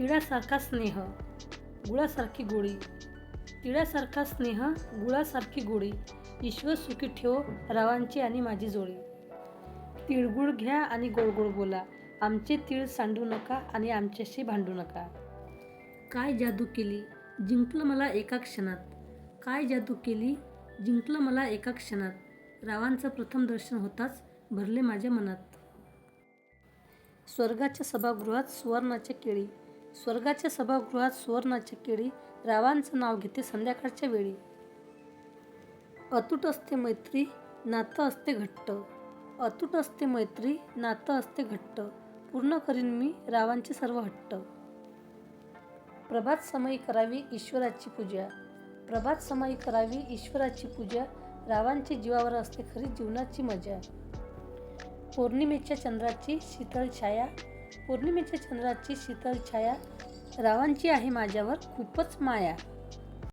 तिळासारखा स्नेह गुळासारखी गोडी, तिळासारखा स्नेह गुळासारखी गोडी, ईश्वर सुखी ठेव रावांची आणि माझी जोडी. तिळगुळ घ्या आणि गोड गोड बोला, आमचे तीळ सांडू नका आणि आमच्याशी भांडू नका. काय जादू केली जिंकलं मला एका क्षणात, काय जादू केली जिंकलं मला एका क्षणात, रावांचं प्रथम दर्शन होताच भरले माझ्या मनात. स्वर्गाच्या सभागृहात सुवर्णाच्या केळी, स्वर्गाच्या सभागृहात सुवर्णाच्या केळी, रावांचं नाव घेते संध्याकाळच्या वेळी. अतूट असते मैत्री नातं असते घट्ट, अतूट असते मैत्री नातं असते घट्ट, पूर्ण करीन मी रावांचे सर्व हट्ट. प्रभात समयी करावी ईश्वराची पूजा, प्रभात समयी करावी ईश्वराची पूजा, रावांची जीवावर असते खरी जीवनाची मजा. पौर्णिमेच्या चंद्राची शीतल छाया, पौर्णिमेच्या चंद्राची शीतल छाया, रावांची आहे माझ्यावर खूपच माया.